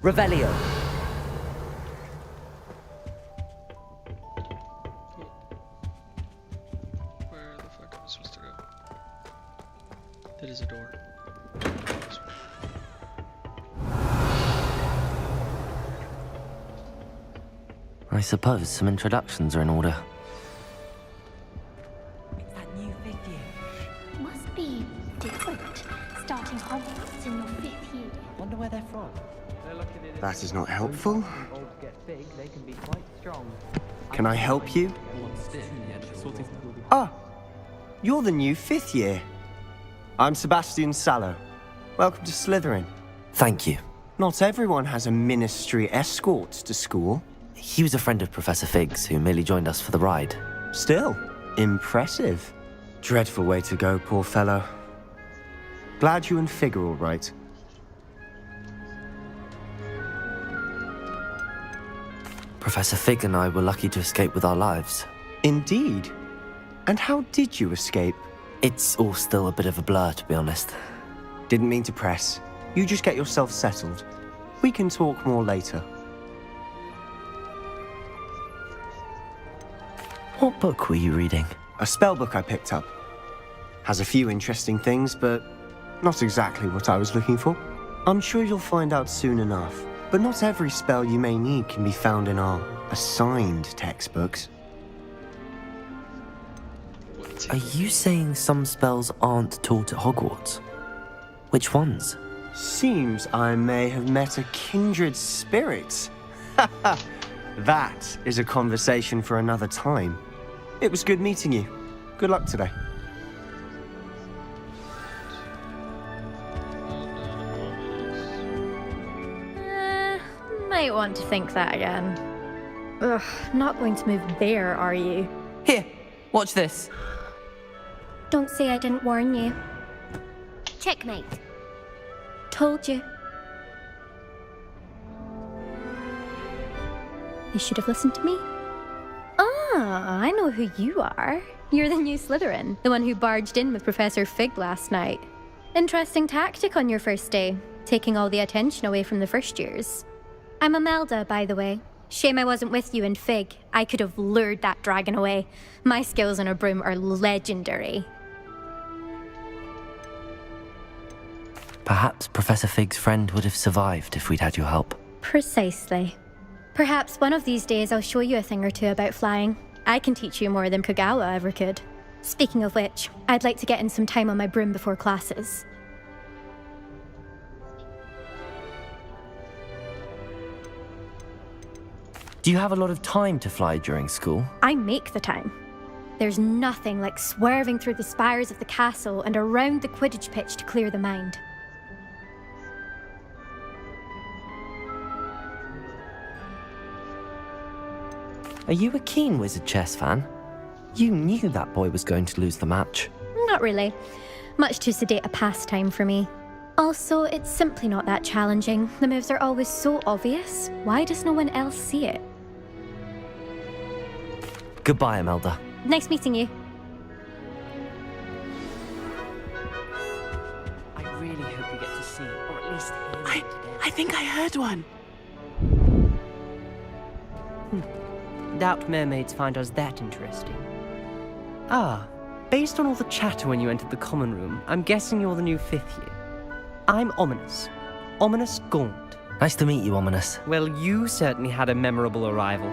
Revelio. Where the fuck am I supposed to go? That is a door. I suppose some introductions are in order. It's that new fifth year. Must be different, starting Hogwarts in your 5th year. Wonder where they're from. That is not helpful. Get big, they can be quite strong. Can I help you? Ah, you're the new 5th year. I'm Sebastian Sallow. Welcome to Slytherin. Thank you. Not everyone has a ministry escort to school. He was a friend of Professor Fig's who merely joined us for the ride. Still, impressive. Dreadful way to go, poor fellow. Glad you and Fig are all right. Professor Fig and I were lucky to escape with our lives. Indeed. And how did you escape? It's all still a bit of a blur, to be honest. Didn't mean to press. You just get yourself settled. We can talk more later. What book were you reading? A spell book I picked up. Has a few interesting things, but not exactly what I was looking for. I'm sure you'll find out soon enough. But not every spell you may need can be found in our assigned textbooks. Are you saying some spells aren't taught at Hogwarts? Which ones? Seems I may have met a kindred spirit. That is a conversation for another time. It was good meeting you. Good luck today. Might want to think that again. Ugh, not going to move there, are you? Here, watch this. Don't say I didn't warn you. Checkmate. Told you. You should have listened to me. Ah, I know who you are. You're the new Slytherin, the one who barged in with Professor Fig last night. Interesting tactic on your first day, taking all the attention away from the first years. I'm Imelda, by the way. Shame I wasn't with you in Fig. I could have lured that dragon away. My skills on a broom are legendary. Perhaps Professor Fig's friend would have survived if we'd had your help. Precisely. Perhaps one of these days I'll show you a thing or two about flying. I can teach you more than Kogawa ever could. Speaking of which, I'd like to get in some time on my broom before classes. Do you have a lot of time to fly during school? I make the time. There's nothing like swerving through the spires of the castle and around the Quidditch pitch to clear the mind. Are you a keen Wizard chess fan? You knew that boy was going to lose the match. Not really. Much too sedate a pastime for me. Also, it's simply not that challenging. The moves are always so obvious. Why does no one else see it? Goodbye, Imelda. Nice meeting you. I really hope we get to see, or at least hear I think I heard one. Doubt mermaids find us that interesting. Ah, based on all the chatter when you entered the common room, I'm guessing you're the new 5th year. I'm Ominous. Ominous Gaunt. Nice to meet you, Ominous. Well, you certainly had a memorable arrival.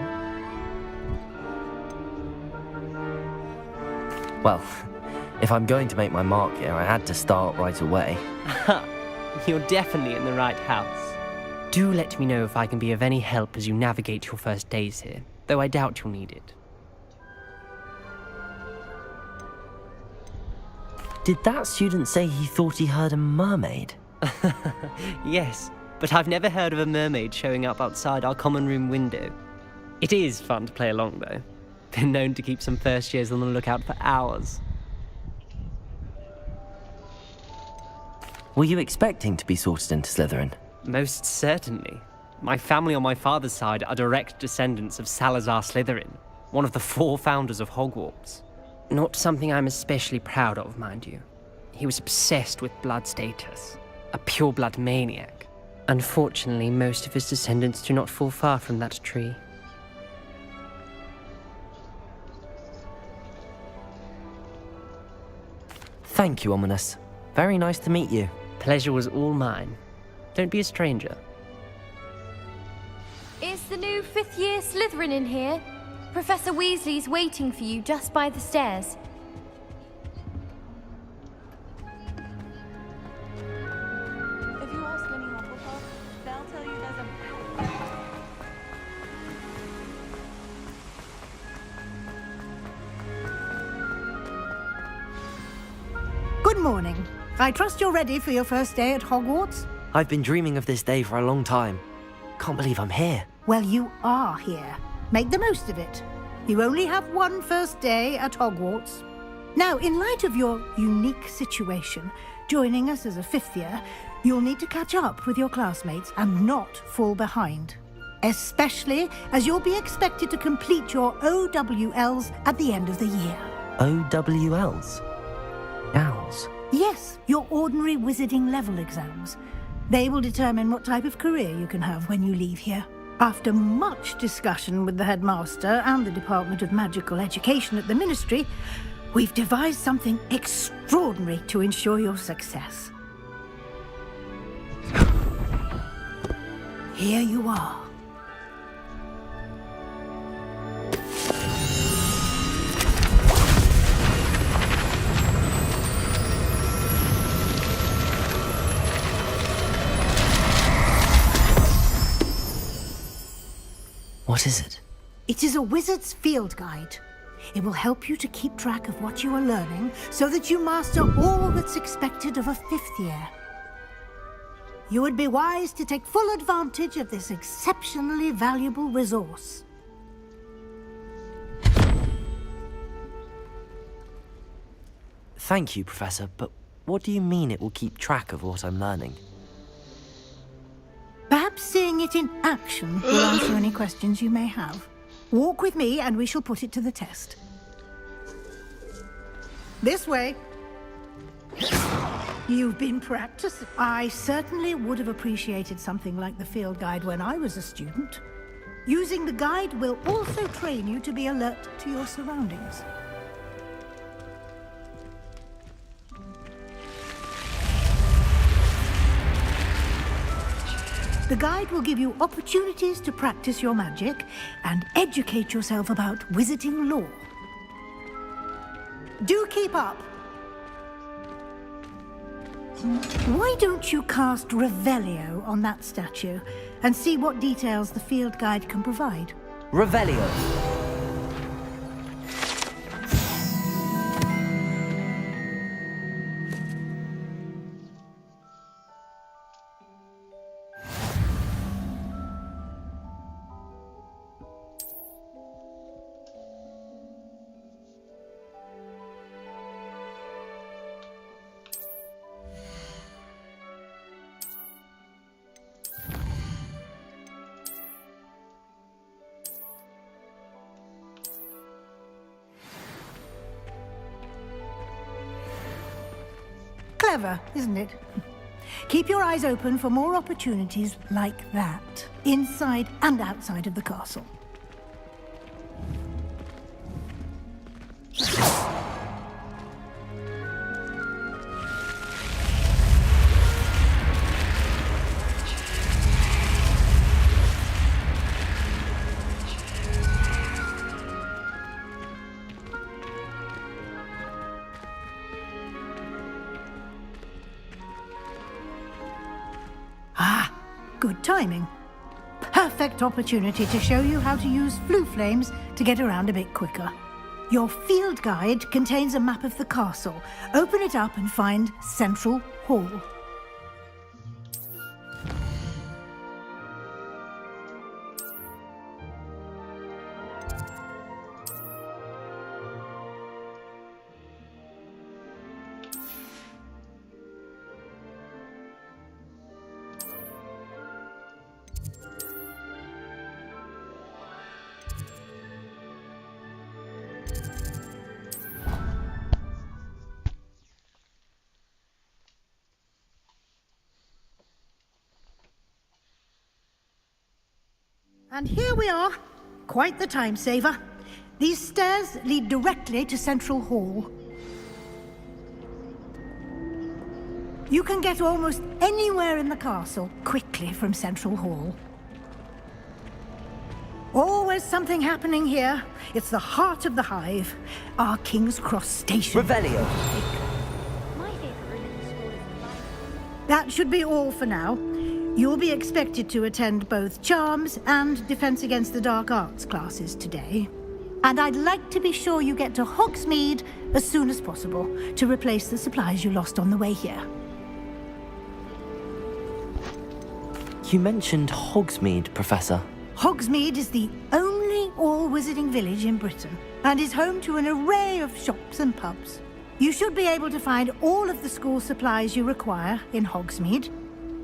Well, if I'm going to make my mark here, I had to start right away. Ha! You're definitely in the right house. Do let me know if I can be of any help as you navigate your first days here, though I doubt you'll need it. Did that student say he thought he heard a mermaid? Yes, but I've never heard of a mermaid showing up outside our common room window. It is fun to play along, though. Been known to keep some first years on the lookout for hours. Were you expecting to be sorted into Slytherin? Most certainly. My family on my father's side are direct descendants of Salazar Slytherin, one of the 4 founders of Hogwarts. Not something I'm especially proud of, mind you. He was obsessed with blood status, a pure-blood maniac. Unfortunately, most of his descendants do not fall far from that tree. Thank you, Ominous. Very nice to meet you. Pleasure was all mine. Don't be a stranger. Is the new fifth-year Slytherin in here? Professor Weasley's waiting for you just by the stairs. If you ask any Hufflepuff, they'll tell you there's a... Good morning. I trust you're ready for your first day at Hogwarts? I've been dreaming of this day for a long time. Can't believe I'm here. Well, you are here. Make the most of it. You only have one first day at Hogwarts. Now, in light of your unique situation, joining us as a fifth year, you'll need to catch up with your classmates and not fall behind. Especially as you'll be expected to complete your OWLs at the end of the year. OWLs? Owls? Yes, your ordinary wizarding level exams. They will determine what type of career you can have when you leave here. After much discussion with the headmaster and the Department of Magical Education at the Ministry, we've devised something extraordinary to ensure your success. Here you are. What is it? It is a wizard's field guide. It will help you to keep track of what you are learning so that you master all that's expected of a fifth year. You would be wise to take full advantage of this exceptionally valuable resource. Thank you, Professor, but what do you mean it will keep track of what I'm learning? Perhaps seeing it in action will answer any questions you may have. Walk with me and we shall put it to the test. This way. You've been practicing. I certainly would have appreciated something like the field guide when I was a student. Using the guide will also train you to be alert to your surroundings. The guide will give you opportunities to practice your magic and educate yourself about wizarding lore. Do keep up! Why don't you cast Revelio on that statue and see what details the field guide can provide? Revelio! Clever, isn't it? Keep your eyes open for more opportunities like that, inside and outside of the castle. Good timing. Perfect opportunity to show you how to use flue flames to get around a bit quicker. Your field guide contains a map of the castle. Open it up and find Central Hall. And here we are. Quite the time saver. These stairs lead directly to Central Hall. You can get almost anywhere in the castle quickly from Central Hall. Always something happening here. It's the heart of the hive, our King's Cross station. Revelio. That should be all for now. You'll be expected to attend both Charms and Defense Against the Dark Arts classes today. And I'd like to be sure you get to Hogsmeade as soon as possible to replace the supplies you lost on the way here. You mentioned Hogsmeade, Professor. Hogsmeade is the only all-wizarding village in Britain and is home to an array of shops and pubs. You should be able to find all of the school supplies you require in Hogsmeade.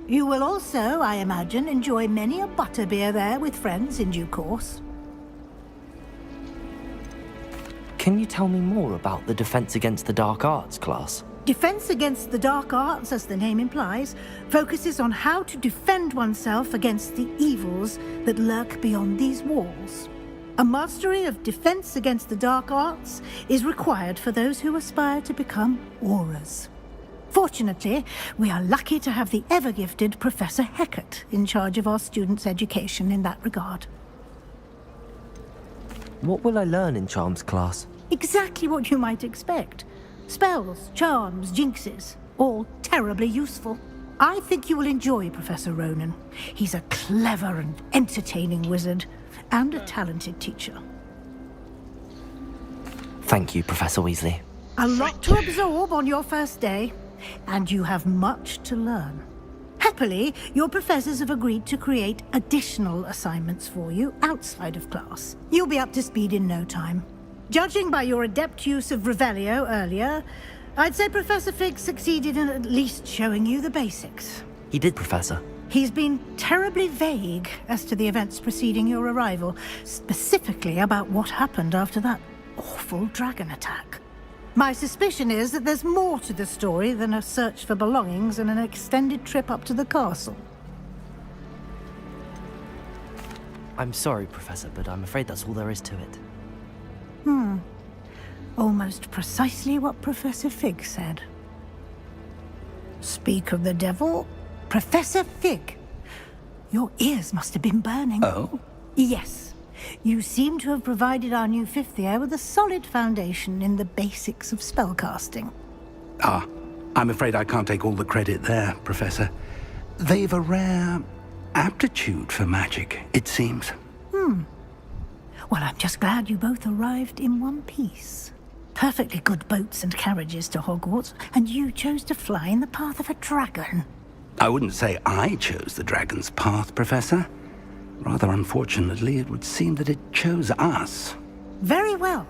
You will also, I imagine, enjoy many a butterbeer there with friends in due course. Can you tell me more about the Defense Against the Dark Arts class? Defense Against the Dark Arts, as the name implies, focuses on how to defend oneself against the evils that lurk beyond these walls. A mastery of Defense Against the Dark Arts is required for those who aspire to become Aurors. Fortunately, we are lucky to have the ever-gifted Professor Hecat in charge of our students' education in that regard. What will I learn in Charms class? Exactly what you might expect. Spells, charms, jinxes, all terribly useful. I think you will enjoy Professor Ronan. He's a clever and entertaining wizard, and a talented teacher. Thank you, Professor Weasley. A lot to absorb on your first day, and you have much to learn. Happily, your professors have agreed to create additional assignments for you outside of class. You'll be up to speed in no time. Judging by your adept use of Revelio earlier, I'd say Professor Fig succeeded in at least showing you the basics. He did, Professor. He's been terribly vague as to the events preceding your arrival, specifically about what happened after that awful dragon attack. My suspicion is that there's more to the story than a search for belongings and an extended trip up to the castle. I'm sorry, Professor, but I'm afraid that's all there is to it. Almost precisely what Professor Fig said. Speak of the devil, Professor Fig. Your ears must have been burning. Oh? Yes. You seem to have provided our new fifth year with a solid foundation in the basics of spellcasting. Ah, I'm afraid I can't take all the credit there, Professor. They've a rare aptitude for magic, it seems. Well, I'm just glad you both arrived in one piece. Perfectly good boats and carriages to Hogwarts, and you chose to fly in the path of a dragon. I wouldn't say I chose the dragon's path, Professor. Rather unfortunately, it would seem that it chose us. Very well.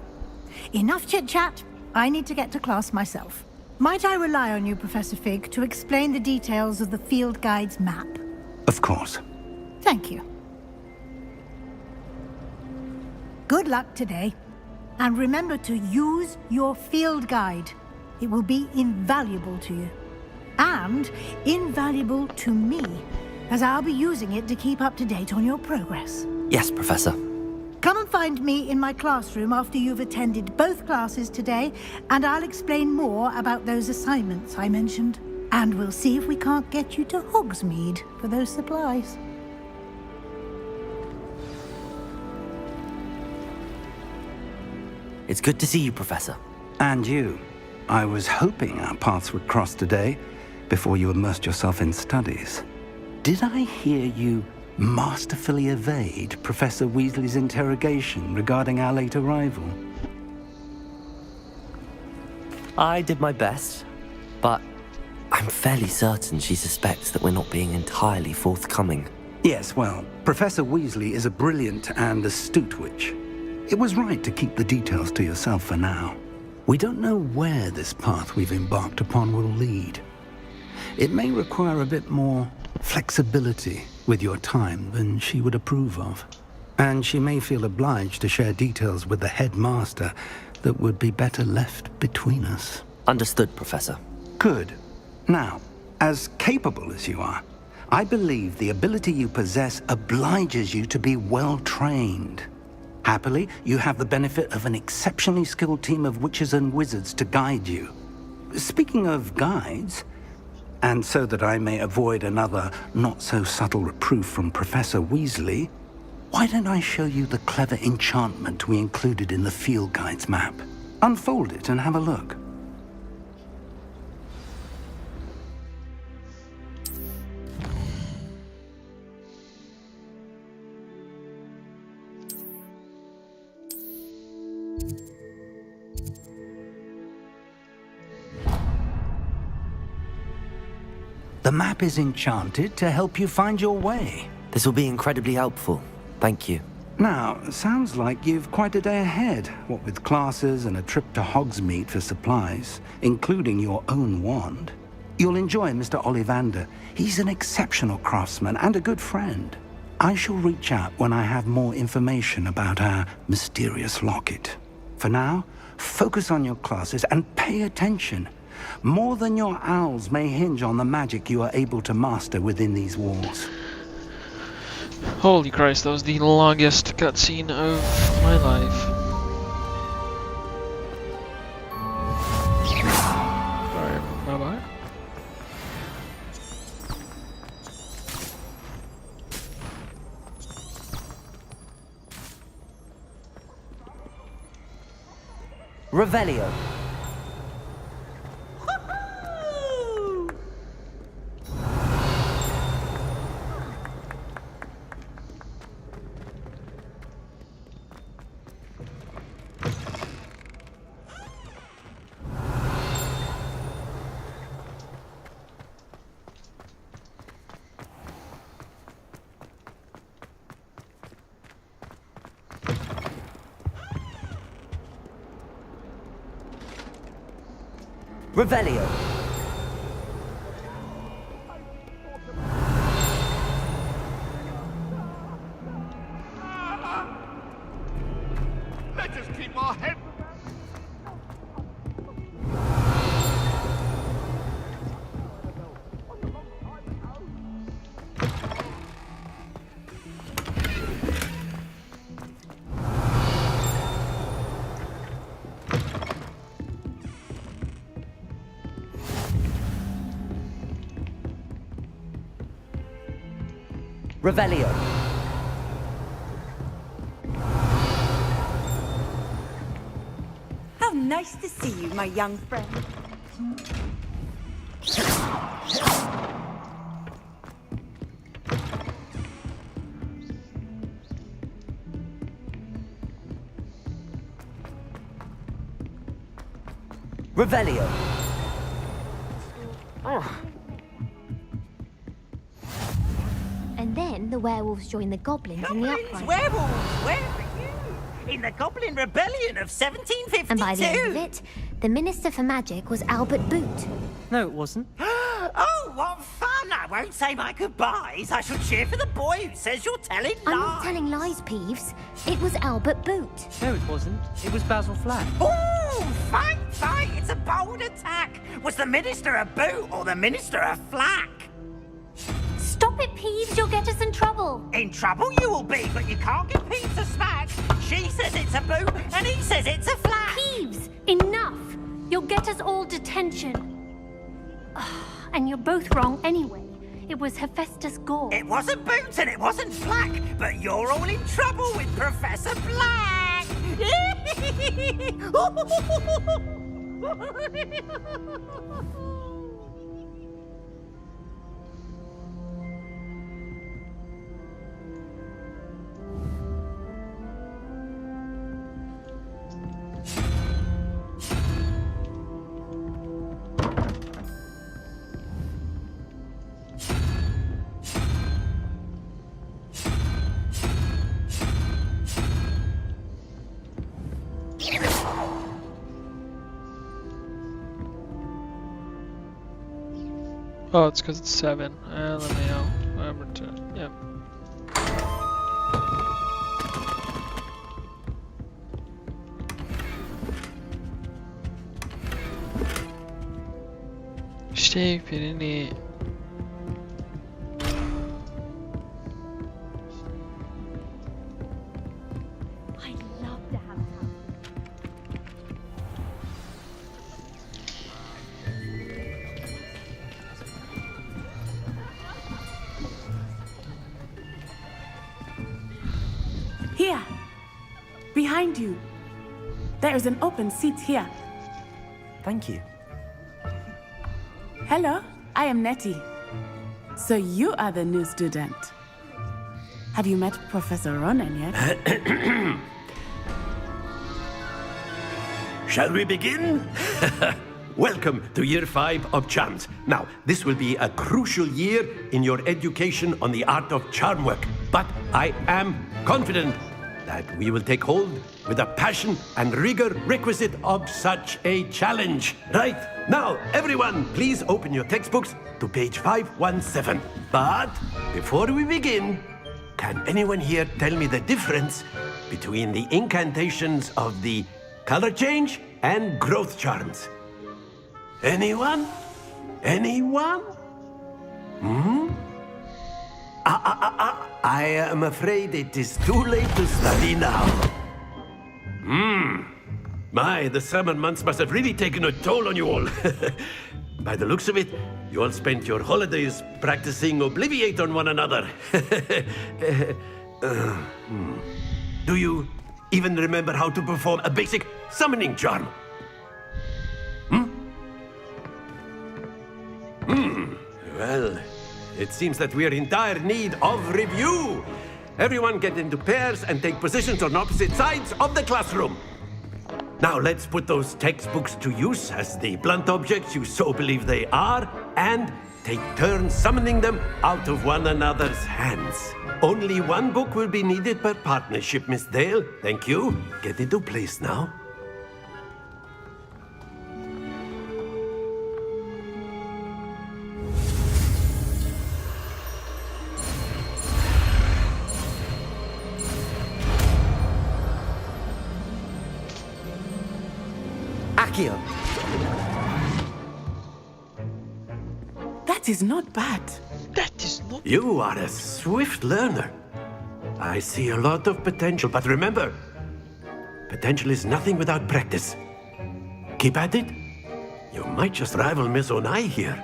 Enough chit-chat. I need to get to class myself. Might I rely on you, Professor Fig, to explain the details of the field guide's map? Of course. Thank you. Good luck today. And remember to use your field guide. It will be invaluable to you. And invaluable to me, as I'll be using it to keep up to date on your progress. Yes, Professor. Come and find me in my classroom after you've attended both classes today, and I'll explain more about those assignments I mentioned. And we'll see if we can't get you to Hogsmeade for those supplies. It's good to see you, Professor. And you. I was hoping our paths would cross today, before you immersed yourself in studies. Did I hear you masterfully evade Professor Weasley's interrogation regarding our late arrival? I did my best, but I'm fairly certain she suspects that we're not being entirely forthcoming. Yes, well, Professor Weasley is a brilliant and astute witch. It was right to keep the details to yourself for now. We don't know where this path we've embarked upon will lead. It may require a bit more flexibility with your time than she would approve of. And she may feel obliged to share details with the headmaster that would be better left between us. Understood, Professor. Good. Now, as capable as you are, I believe the ability you possess obliges you to be well trained. Happily, you have the benefit of an exceptionally skilled team of witches and wizards to guide you. Speaking of guides, and so that I may avoid another not-so-subtle reproof from Professor Weasley, why don't I show you the clever enchantment we included in the field guide's map? Unfold it and have a look. The map is enchanted to help you find your way. This will be incredibly helpful. Thank you. Now, sounds like you've quite a day ahead, what with classes and a trip to Hogsmeade for supplies, including your own wand. You'll enjoy Mr. Ollivander. He's an exceptional craftsman and a good friend. I shall reach out when I have more information about our mysterious locket. For now, focus on your classes and pay attention. More than your owls may hinge on the magic you are able to master within these walls. Holy Christ, that was the longest cutscene of my life. Alright, bye-bye. Revelio. Revelio. Let us keep our head. Revelio. How nice to see you, my young friend. Revelio. And then the werewolves joined the goblins in the uprising. Werewolves, where are you? In the Goblin Rebellion of 1752. And by the end of it, the Minister for Magic was Albert Boot. No, it wasn't. Oh, what fun! I won't say my goodbyes. I shall cheer for the boy who says you're telling lies. I'm not telling lies, Peeves. It was Albert Boot. No, it wasn't. It was Basil Flack. Oh, fight! It's a bold attack. Was the Minister a boot or the Minister a flack? Stop it, Peeves. You'll get us in trouble. In trouble you will be, but you can't give Peeves a smack. She says it's a boot, and he says it's a flack. Peeves, enough. You'll get us all detention. And you're both wrong anyway. It was Hephaestus Gore. It wasn't boot and it wasn't flack, but you're all in trouble with Professor Black. Oh, it's because it's 7. Let me know. I'm return. Yep. Stay in it. behind you. There is an open seat here. Thank you. Hello, I am Nettie. So you are the new student. Have you met Professor Ronan yet? Shall we begin? Welcome to Year 5 of Charms. Now, this will be a crucial year in your education on the art of charm work. But I am confident that we will take hold with the passion and rigor requisite of such a challenge. Right, now, everyone, please open your textbooks to page 517. But before we begin, can anyone here tell me the difference between the incantations of the color change and growth charms? Anyone? Anyone? I am afraid it is too late to study now. My, the summer months must have really taken a toll on you all. By the looks of it, you all spent your holidays practicing Obliviate on one another. Do you even remember how to perform a basic summoning charm? Well, it seems that we are in dire need of review. Everyone get into pairs and take positions on opposite sides of the classroom. Now let's put those textbooks to use as the blunt objects you so believe they are, and take turns summoning them out of one another's hands. Only one book will be needed per partnership, Miss Dale. Thank you. Get into place now. Accio. That is not bad. That is not. You are a swift learner. I see a lot of potential, but remember, potential is nothing without practice. Keep at it. You might just rival Miss Onai here.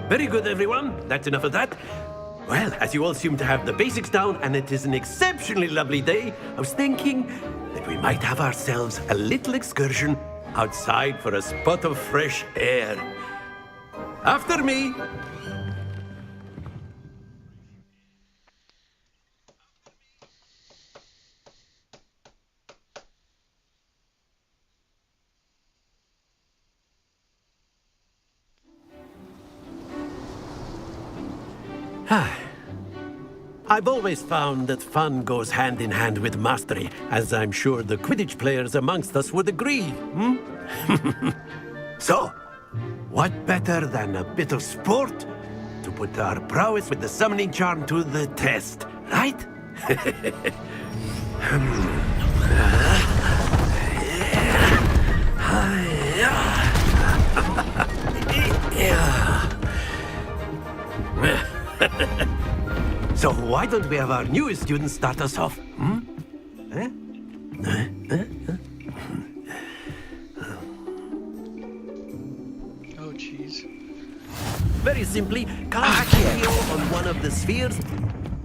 Very good, everyone. That's enough of that. Well, as you all seem to have the basics down, and it is an exceptionally lovely day, I was thinking that we might have ourselves a little excursion outside for a spot of fresh air. After me. I've always found that fun goes hand in hand with mastery, as I'm sure the Quidditch players amongst us would agree. So, what better than a bit of sport to put our prowess with the summoning charm to the test, right? So why don't we have our newest student start us off? Oh, jeez. Very simply, cast Accio on one of the spheres.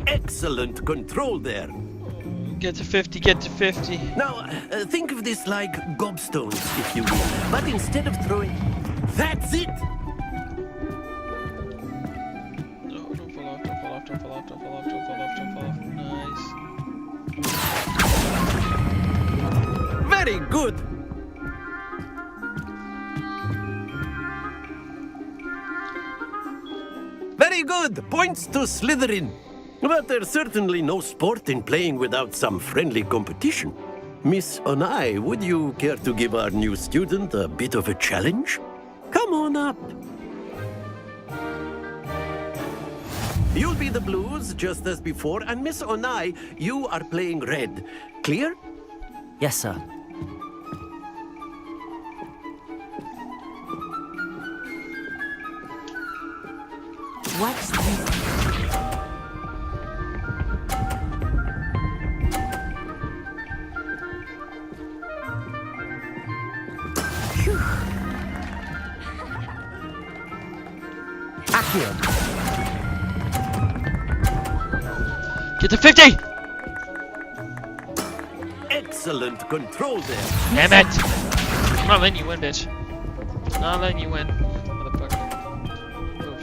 Excellent control there. Get to 50, get to 50. Now, think of this like gobstones, if you will. But instead of throwing... That's it! No, don't fall off, don't fall off, don't fall off, don't fall off, don't fall off, don't fall off. Nice. Very good! Very good! Points to Slytherin. But there's certainly no sport in playing without some friendly competition. Miss Onai, would you care to give our new student a bit of a challenge? Come on up. You'll be the blues, just as before, and Miss Onai, you are playing red. Clear? Yes, sir. What's this? Accio. Get to 50! Excellent control there. Damn it! I'm not letting you win, bitch. Not letting you win, motherfucker. Move.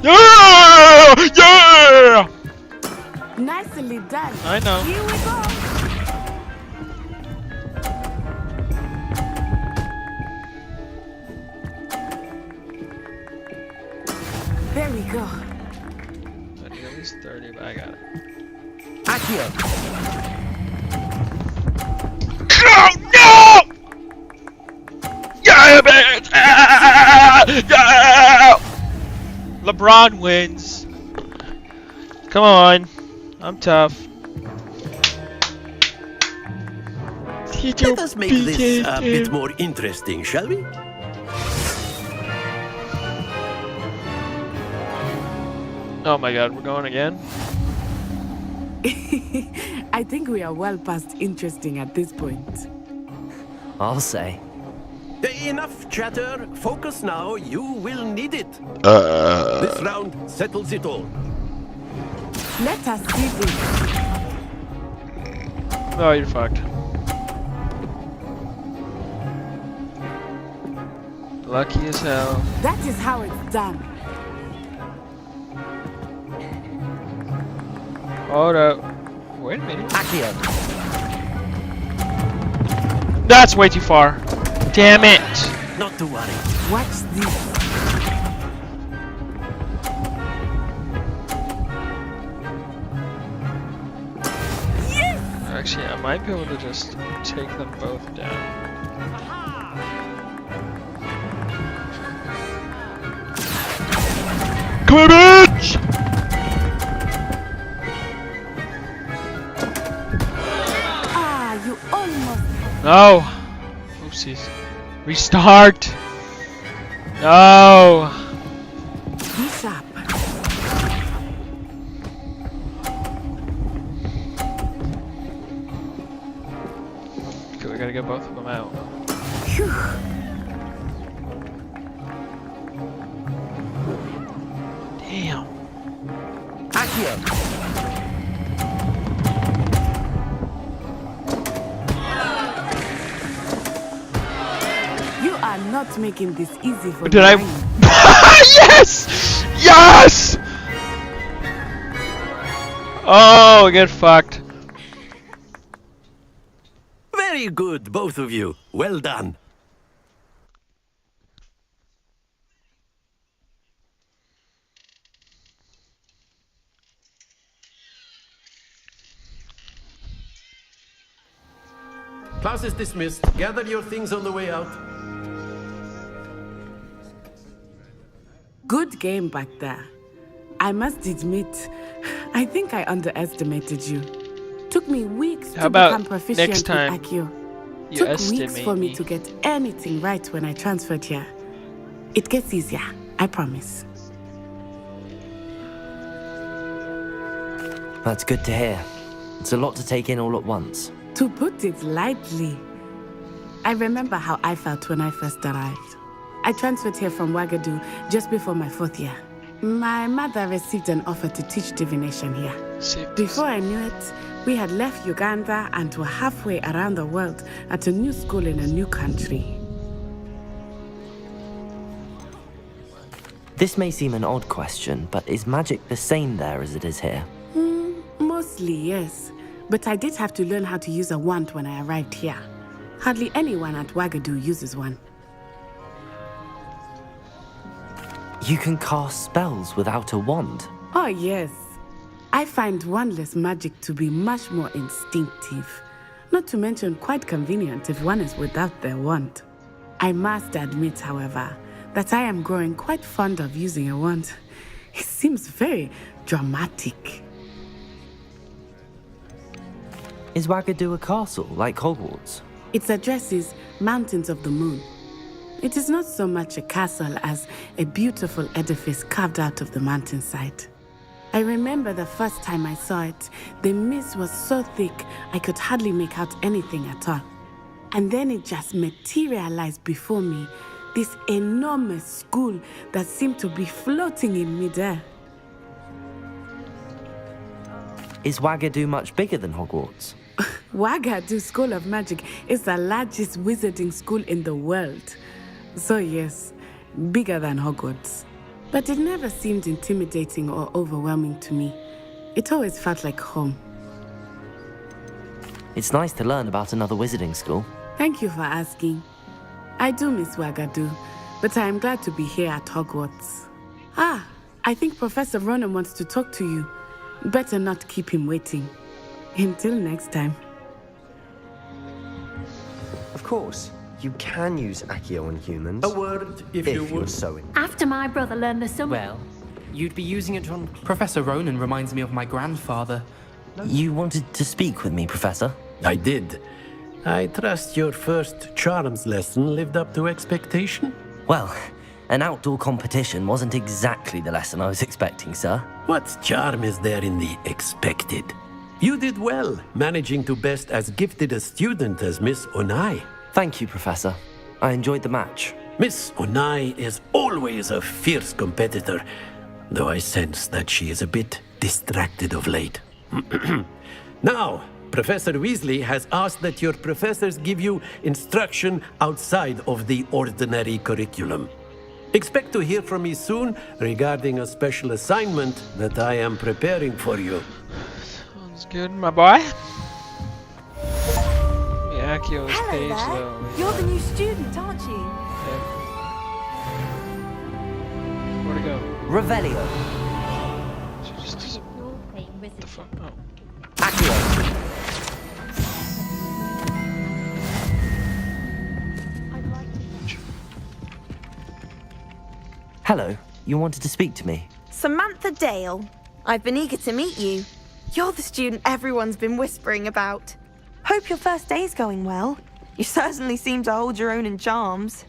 Yeah! Yeah! Nicely done. I know. Here we go. There we go. I need at least 30, but I got it. Accio! No! Yeah, bitch! Yeah! LeBron wins. Come on. I'm tough. Let us make this a bit more interesting, shall we? Oh my god, we're going again? I think we are well past interesting at this point. I'll say. Enough chatter. Focus now. You will need it. This round settles it all. Let us see this. Oh, you're fucked. Lucky as hell. That is how it's done. Hold up. Wait a minute. Accio! That's way too far. Damn it. Not to worry. Watch this. Actually, I might be able to just take them both down. Come on, bitch! Ah, you almost. No! Oopsies. Restart! No! Be sharp. Okay, we gotta get both of them out. Phew. Damn. Accio! You are not making this easy for Did I? me. Yes! Yes! Oh, get fucked. Very good, both of you. Well done. Class is dismissed. Gather your things on the way out. Good game back there. I must admit, I think I underestimated you. Took me weeks How to about become proficient next time with Accio. you Took weeks estimate for me me? to get anything right when I transferred here. It gets easier, I promise. That's good to hear. It's a lot to take in all at once. To put it lightly, I remember how I felt when I first arrived. I transferred here from Ouagadougou just before my 4th year. My mother received an offer to teach divination here. Before I knew it, we had left Uganda and were halfway around the world at a new school in a new country. This may seem an odd question, but is magic the same there as it is here? Mostly, yes. But I did have to learn how to use a wand when I arrived here. Hardly anyone at Ouagadougou uses one. You can cast spells without a wand. Oh, yes. I find wandless magic to be much more instinctive. Not to mention quite convenient if one is without their wand. I must admit, however, that I am growing quite fond of using a wand. It seems very dramatic. Is Ouagadougou a castle, like Hogwarts? Its address is Mountains of the Moon. It is not so much a castle as a beautiful edifice carved out of the mountainside. I remember the first time I saw it, the mist was so thick I could hardly make out anything at all. And then it just materialized before me. This enormous school that seemed to be floating in midair. Is Wagadu much bigger than Hogwarts? Wagadu School of Magic is the largest wizarding school in the world. So yes, bigger than Hogwarts. But it never seemed intimidating or overwhelming to me. It always felt like home. It's nice to learn about another wizarding school. Thank you for asking. I do miss Wagadu, but I am glad to be here at Hogwarts. I think Professor Ronan wants to talk to you. Better not keep him waiting. Until next time. Of course, you can use Accio on humans. A word, if you you're would. so in. After my brother learned the summer. Well, you'd be using it on... Professor Ronan reminds me of my grandfather. You wanted to speak with me, Professor? I did. I trust your first charms lesson lived up to expectation? Well, an outdoor competition wasn't exactly the lesson I was expecting, sir. What charm is there in the expected? You did well, managing to best as gifted a student as Miss Onai. Thank you, Professor. I enjoyed the match. Miss Onai is always a fierce competitor, though I sense that she is a bit distracted of late. Now, Professor Weasley has asked that your professors give you instruction outside of the ordinary curriculum. Expect to hear from me soon regarding a special assignment that I am preparing for you. Sounds good, my boy. Yeah, Akio's Hello page there. though. You're the new student, aren't you? Yeah. Where to go? Revelio. She just doesn't... What the fuck? Oh. Accio. Hello. You wanted to speak to me? Samantha Dale. I've been eager to meet you. You're the student everyone's been whispering about. Hope your first day's going well. You certainly seem to hold your own in charms.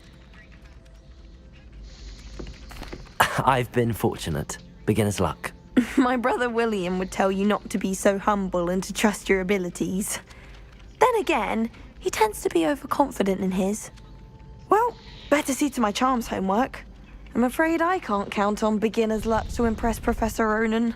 I've been fortunate. Beginner's luck. My brother William would tell you not to be so humble and to trust your abilities. Then again, he tends to be overconfident in his. Well, better see to my charms homework. I'm afraid I can't count on beginner's luck to impress Professor Ronan.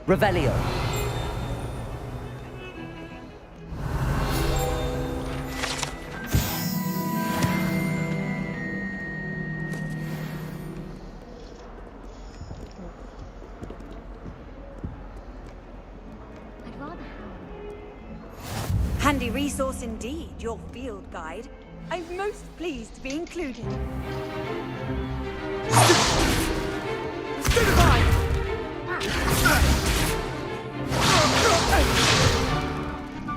Revelio. Handy resource indeed, your field guide. I'm most pleased to be included.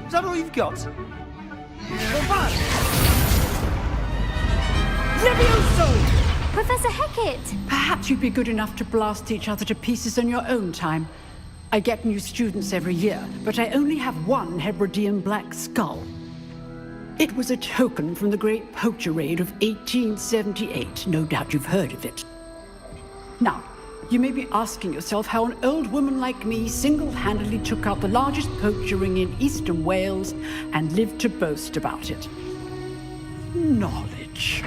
Is that all you've got? Levioso! Professor Hecat! Perhaps you'd be good enough to blast each other to pieces in your own time. I get new students every year, but I only have one Hebridean black skull. It was a token from the Great Poacher Raid of 1878. No doubt you've heard of it. Now, you may be asking yourself how an old woman like me single-handedly took out the largest poacher ring in eastern Wales and lived to boast about it. Knowledge.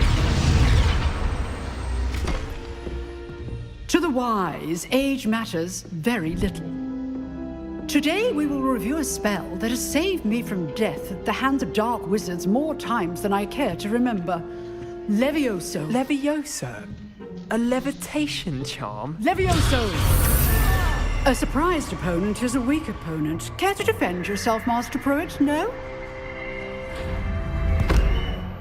To the wise, age matters very little. Today we will review a spell that has saved me from death at the hands of dark wizards more times than I care to remember. Levioso. Levioso? A levitation charm? Levioso! A surprised opponent is a weak opponent. Care to defend yourself, Master Pruitt? No?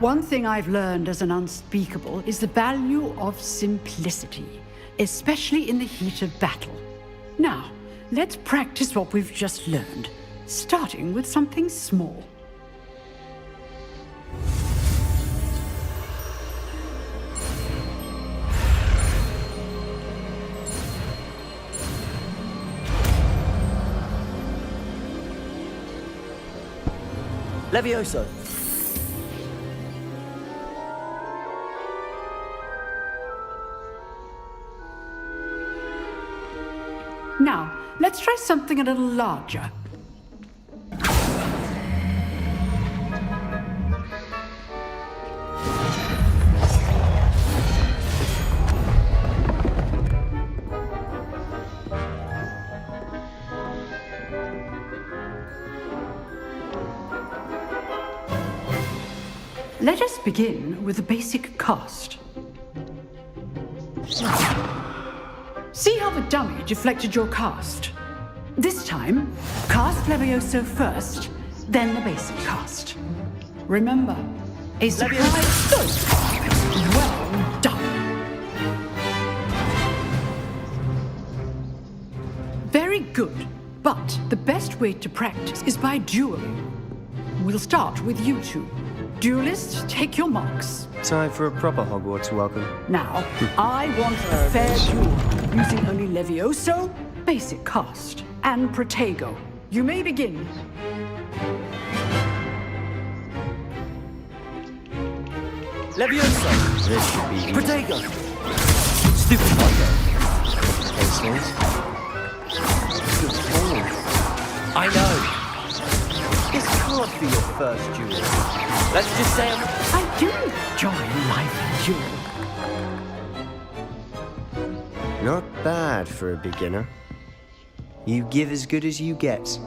One thing I've learned as an unspeakable is the value of simplicity, especially in the heat of battle. Now, let's practice what we've just learned, starting with something small. Levioso. Now, let's try something a little larger. Let us begin with the basic cast. See how the dummy deflected your cast? This time, cast Levioso first, then the basic cast. Remember, a surprise. Good. Well done. Very good, but the best way to practice is by dueling. We'll start with you two. Duelists, take your marks. Time for a proper Hogwarts welcome. Now, I want a fair duel, using only Levioso, basic cast, and Protego. You may begin. Levioso. This should be easy. Protego. Stupid Pogo. Excellent. Good call. I know. This can't be your first duel. Let's just say I do enjoy lively duel. Not bad for a beginner. You give as good as you get.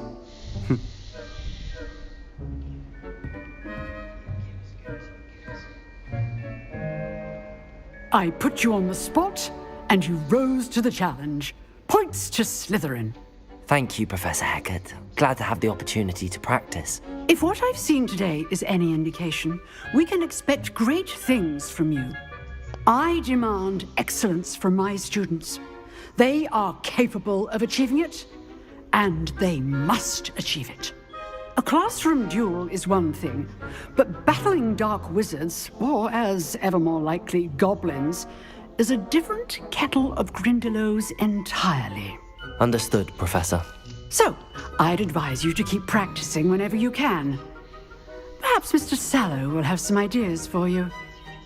I put you on the spot, and you rose to the challenge. Points to Slytherin. Thank you, Professor Hecat. Glad to have the opportunity to practice. If what I've seen today is any indication, we can expect great things from you. I demand excellence from my students. They are capable of achieving it, and they must achieve it. A classroom duel is one thing, but battling dark wizards, or as ever more likely, goblins, is a different kettle of Grindylows entirely. Understood, Professor. So, I'd advise you to keep practicing whenever you can. Perhaps Mr. Sallow will have some ideas for you.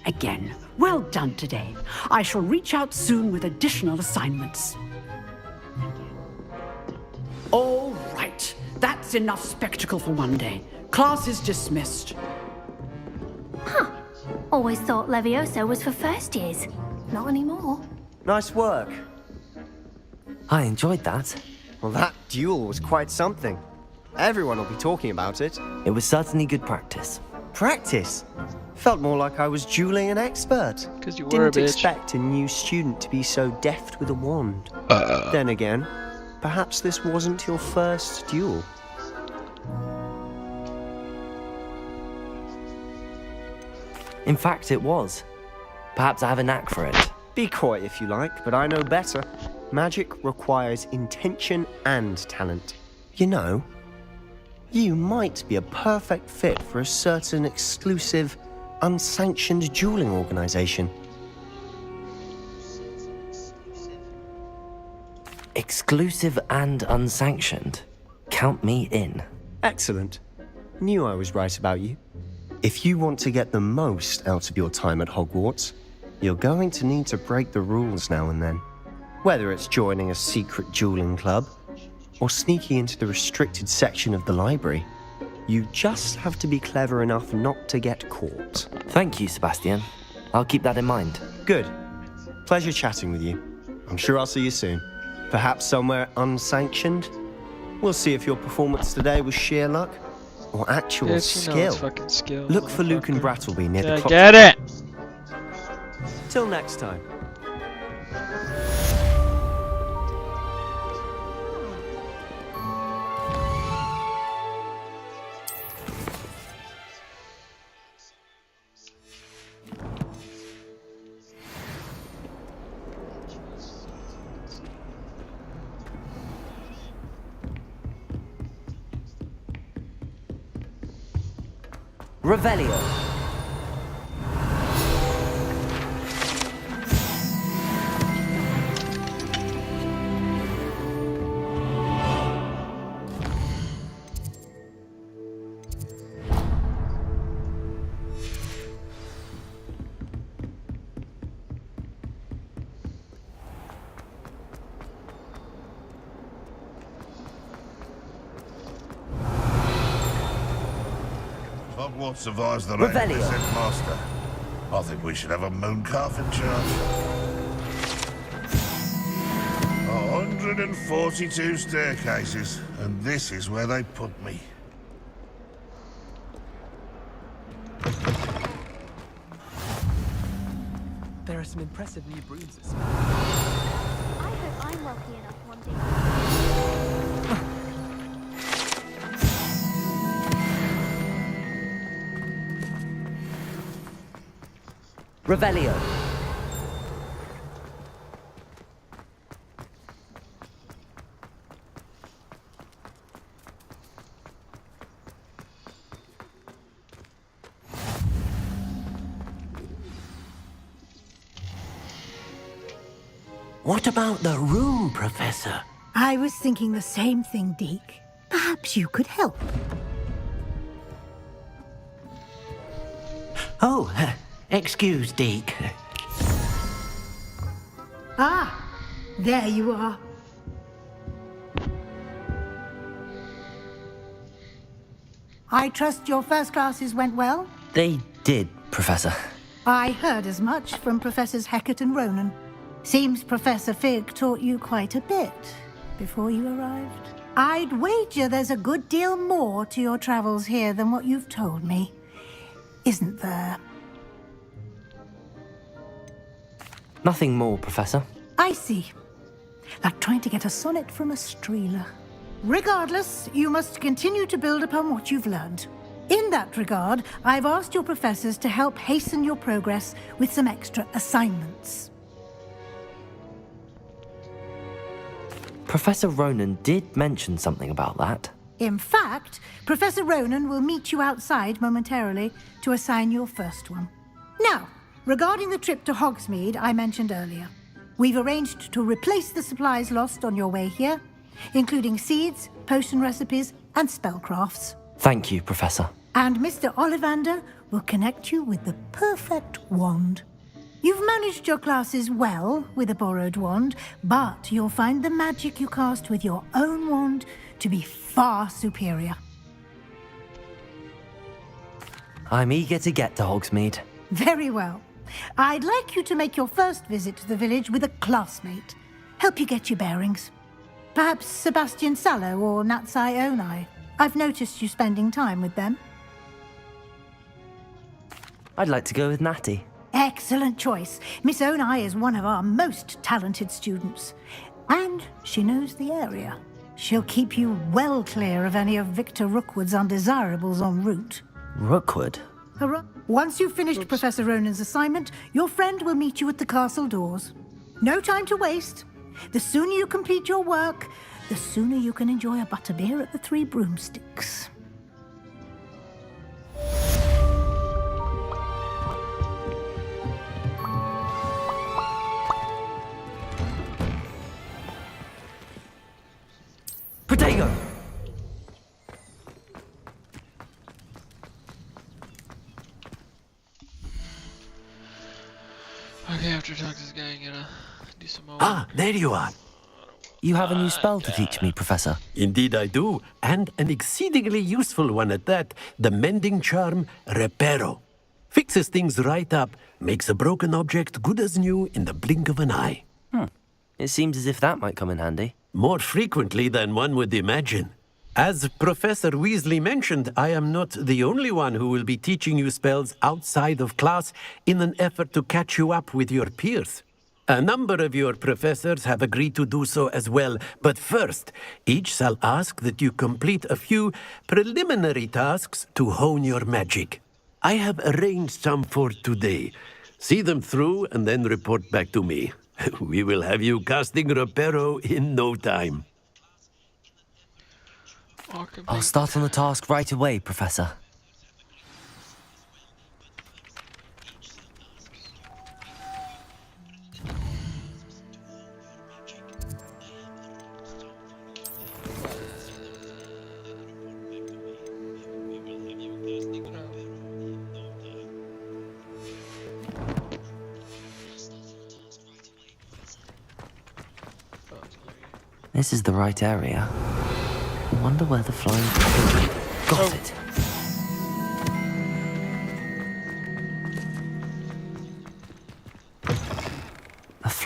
Again, well done today. I shall reach out soon with additional assignments. All right, that's enough spectacle for one day. Class is dismissed. Huh. Always thought Levioso was for first years. Not anymore. Nice work. I enjoyed that. Well, that duel was quite something. Everyone will be talking about it. It was certainly good practice. Practice? Felt more like I was dueling an expert. 'Cause you were Didn't a bitch. expect a new student to be so deft with a wand. Then again, perhaps this wasn't your first duel. In fact, it was. Perhaps I have a knack for it. Be coy if you like, but I know better. Magic requires intention and talent. You know, you might be a perfect fit for a certain exclusive, unsanctioned dueling organization. Exclusive and unsanctioned. Count me in. Excellent. Knew I was right about you. If you want to get the most out of your time at Hogwarts, you're going to need to break the rules now and then. Whether it's joining a secret dueling club, or sneaking into the restricted section of the library, you just have to be clever enough not to get caught. Thank you, Sebastian. I'll keep that in mind. Good. Pleasure chatting with you. I'm sure I'll see you soon. Perhaps somewhere unsanctioned? We'll see if your performance today was sheer luck or actual Yes, you know skill. it's fucking skill. Look for Luke and Brattleby near the I clock. get it! Till next time. Revelio. Hogwarts survives the Revelio. magnificent master. I think we should have a moon calf in charge. 142 staircases, and this is where they put me. There are some impressive new brooms at I hope I'm wealthy enough one day. Revelio. What about the room, Professor? I was thinking the same thing, Deke. Perhaps you could help. Oh, excuse, Deke. Ah, there you are. I trust your first classes went well? They did, Professor. I heard as much from Professors Hecat and Ronan. Seems Professor Fig taught you quite a bit before you arrived. I'd wager there's a good deal more to your travels here than what you've told me. Isn't there? Nothing more, Professor. I see. Like trying to get a sonnet from a streeler. Regardless, you must continue to build upon what you've learned. In that regard, I've asked your professors to help hasten your progress with some extra assignments. Professor Ronan did mention something about that. In fact, Professor Ronan will meet you outside momentarily to assign your first one. Now, regarding the trip to Hogsmeade I mentioned earlier, we've arranged to replace the supplies lost on your way here, including seeds, potion recipes, and spellcrafts. Thank you, Professor. And Mr. Ollivander will connect you with the perfect wand. You've managed your classes well with a borrowed wand, but you'll find the magic you cast with your own wand to be far superior. I'm eager to get to Hogsmeade. Very well. I'd like you to make your first visit to the village with a classmate. Help you get your bearings. Perhaps Sebastian Sallow or Natsai Onai. I've noticed you spending time with them. I'd like to go with Natty. Excellent choice. Miss Onai is one of our most talented students. And she knows the area. She'll keep you well clear of any of Victor Rookwood's undesirables en route. Rookwood? Once you've finished Professor Ronan's assignment, your friend will meet you at the castle doors. No time to waste. The sooner you complete your work, the sooner you can enjoy a butterbeer at the Three Broomsticks. Protego! Okay, after talking to this guy, I'm gonna do some more. Ah, there you are. You have a new spell to teach me, Professor. Indeed I do, and an exceedingly useful one at that, the mending charm Reparo. Fixes things right up, makes a broken object good as new in the blink of an eye. It seems as if that might come in handy. More frequently than one would imagine. As Professor Weasley mentioned, I am not the only one who will be teaching you spells outside of class in an effort to catch you up with your peers. A number of your professors have agreed to do so as well, but first, each shall ask that you complete a few preliminary tasks to hone your magic. I have arranged some for today. See them through and then report back to me. We will have you casting Reparo in no time. I'll start on the task right away, Professor. This is the right area. I wonder where the flying... Got it.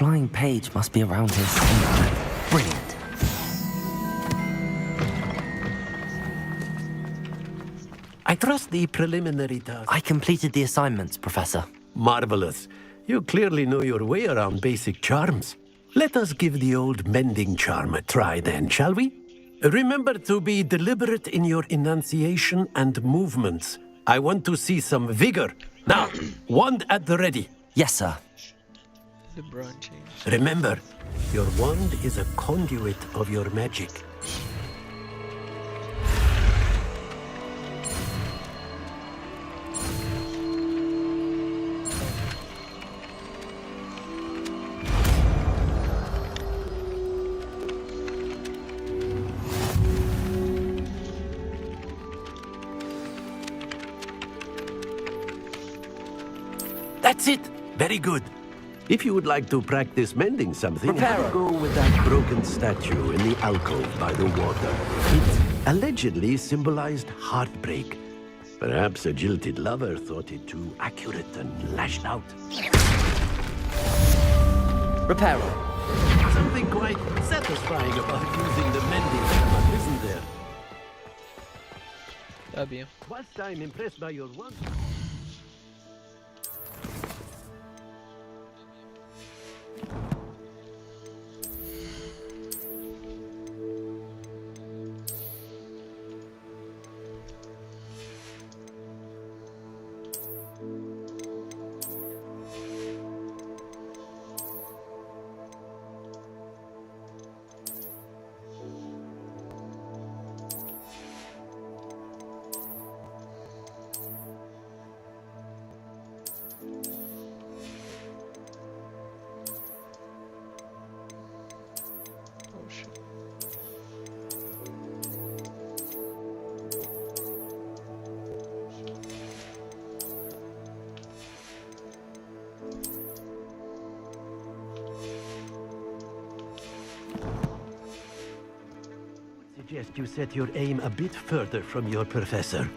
flying page must be around here somewhere. Brilliant. I trust the preliminary task. I completed the assignments, Professor. Marvelous. You clearly know your way around basic charms. Let us give the old mending charm a try then, shall we? Remember to be deliberate in your enunciation and movements. I want to see some vigor. Now, wand at the ready. Yes, sir. LeBron James. Remember, your wand is a conduit of your magic. That's it! Very good. If you would like to practice mending something, have a go with that broken statue in the alcove by the water. It allegedly symbolized heartbreak. Perhaps a jilted lover thought it too accurate and lashed out. Reparo. Something quite satisfying about using the mending hammer, isn't there? W. Whilst I'm impressed by your wand. Suggest you set your aim a bit further from your professor.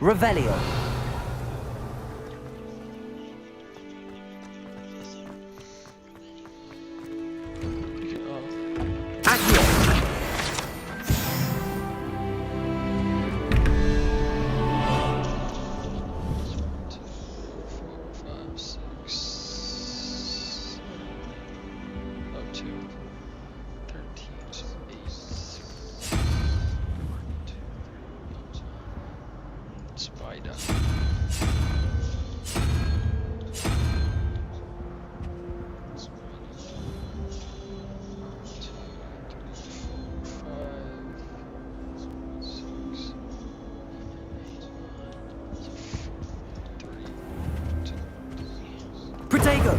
Revelio. Spider. Protego.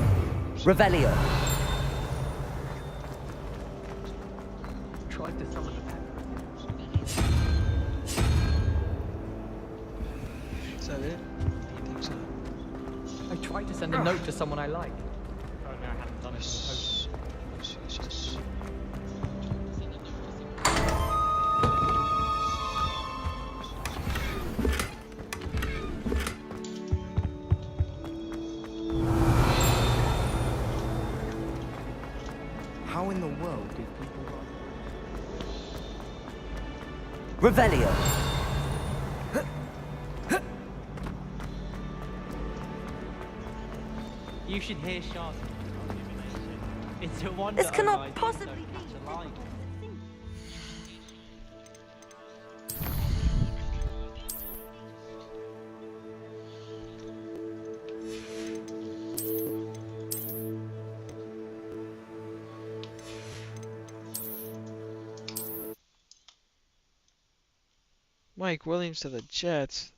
Revelio. Tried to summon the pet. Is that it? You think so? I tried to send a note to someone I like. Oh no, I haven't done it. Jesus. How in the world did people Revelio. You should hear Shard. It's a wonder. This cannot possibly be. Mike Williams to the Jets.